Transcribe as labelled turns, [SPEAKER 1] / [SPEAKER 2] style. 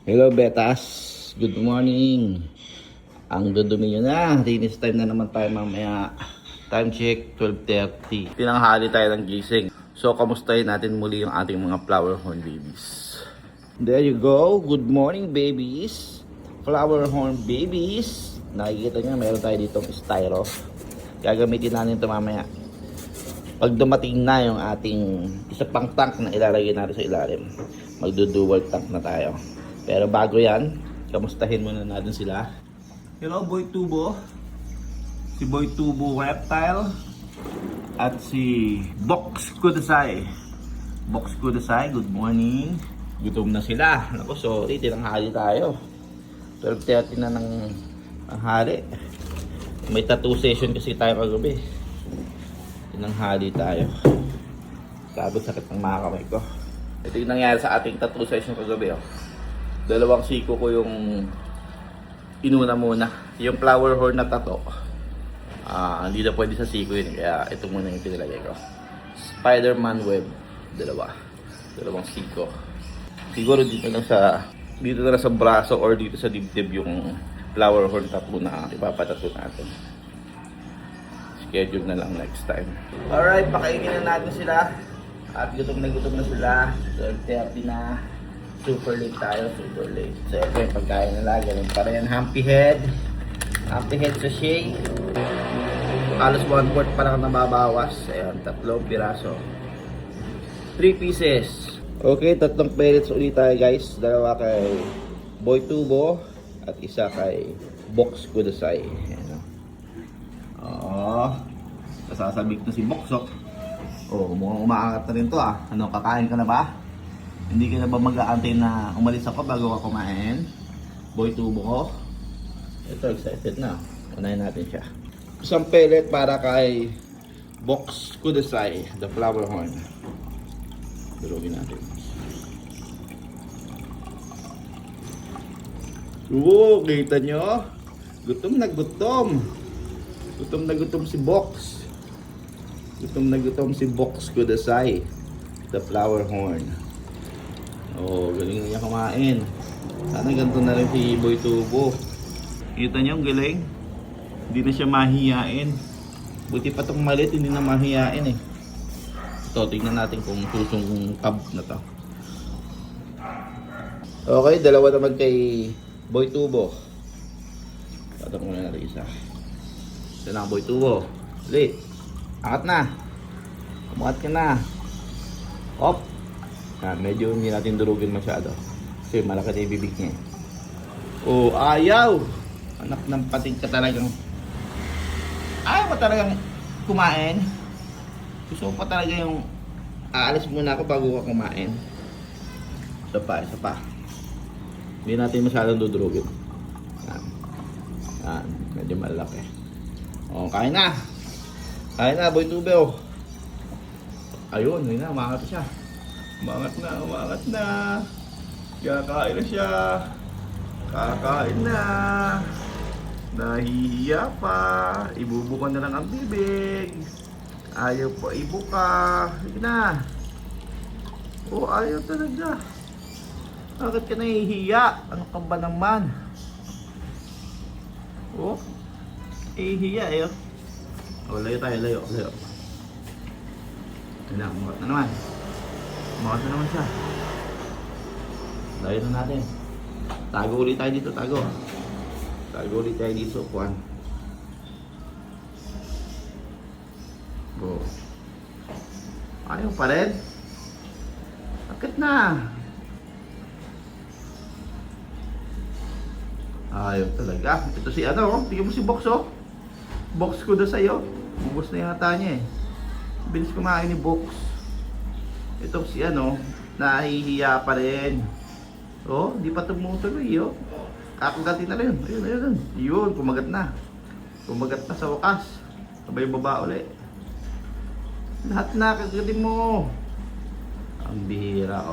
[SPEAKER 1] Hello Betas, good morning. Ang dudumi nyo na, linis time na naman tayo mamaya. Time check, 12:30. Tinanghali tayo ng gising. So kamustahin natin muli yung ating mga flower horn babies. There you go, good morning babies. Flower horn babies. Nakikita nyo, meron tayo ditong styro. Gagamitin natin ito mamaya. Pag dumating na yung ating isa pang tank na ilalagay natin sa ilalim, magdo-dual tank na tayo. Pero bago yan, kamustahin muna natin sila. Hello Boy Tubo. Si Boy Tubo Reptile. At si Box Kudasai. Box Kudasai, good morning. Gutom na sila. Naku, sorry, tinanghali tayo. 12:30 na ng tanghali. May tattoo session kasi tayo kagabi. Tinanghali tayo. Sabi, sakit ng mga kamay ko. Ito yung nangyari sa ating tattoo session kagabi. Dalawang siko ko yung inuna muna. Yung flower horn na tattoo. Hindi na pwede sa siko yun. Kaya ito muna yung pinilagay ko. Spider-Man web. Dalawang siko. Siguro dito na sa braso or dito sa dibdib yung flower horn tattoo na ipapatattoo natin. Schedule na lang next time. Alright, pakainin na natin sila. At gutom na sila. 12:30 na. Super late tayo, super late. So ito yung pagkain nila, ganun pa rin. Humpy head sachet. Alos 1/4 pa lang nababawas. Ayan, 3 piraso. 3 pieces. Okay, 3 pellets ulit tayo guys. 2 kay Boy Tubo at 1 kay Box Kudasai. Ayan. Nasasabik na si Boxok. Mukhang umaangat na rin to . Ano, kakain ka na ba? Hindi ka na ba mag-aantay na umalis ako bago ka kumain? Boy Tubo ko. Ito, excited na. Unahin natin siya. Isang pellet para kay Box Kudasai, the flower horn. Durugin natin. Kita nyo? Gutom na gutom. Gutom na gutom si Box. Gutom na gutom si Box Kudasai, the flower horn. Galing na niya kumain. Sana ganito na rin si Boy Tubo. Kita niyo, galing. Hindi na siya mahihain. Buti pa itong maliit, hindi na mahihain eh. Ito, tingnan natin kung susong cub na to. Okay, 2 naman kay Boy Tubo. Patok muna natin isa. Ito na, Boy Tubo. Ulit. Angat na. Umangat ka na. Op. Medyo hindi natin durugin masyado kasi malaki na yung bibig niya. Ayaw! Anak ng pating ka talagang. Ayaw mo talagang kumain. Gusto mo pa talaga yung aalis muna ako bago ka kumain. Isa pa. Hindi natin masyadong dudurugin. Yan. Medyo malaki. Kain na! Kain na, Boy Tubo. Ayun, yun na, umangat siya. Umangat na. Kakain na siya. Kakain na. Nahihiya pa. Ibubukan na lang ang bibig. Ayaw pa ibuka. Sige na. Ayaw talaga. Bakit ka nahihiya? Ano ka ba naman? Nahihiya eh. Layo tayo, layo. Ayun na, umangat na naman. Umangat na naman siya. Layo na natin. Tago ulit tayo dito, tago. Tago ulit tayo dito, kuhan. Go. Ayaw pa rin. Bakit na? Ayaw talaga. Ito si tingnan mo si Box Box Kudasai Ubus na yata niya eh. Bilis kumain ni Box. Ito si nahihiya pa rin. Di pa tumutuloy Kakagatin na rin. Ayun. Yun, kumagat na. Kumagat na sa wakas. Sabay baba ulit. Lahat na, kagatin mo. Ang bihira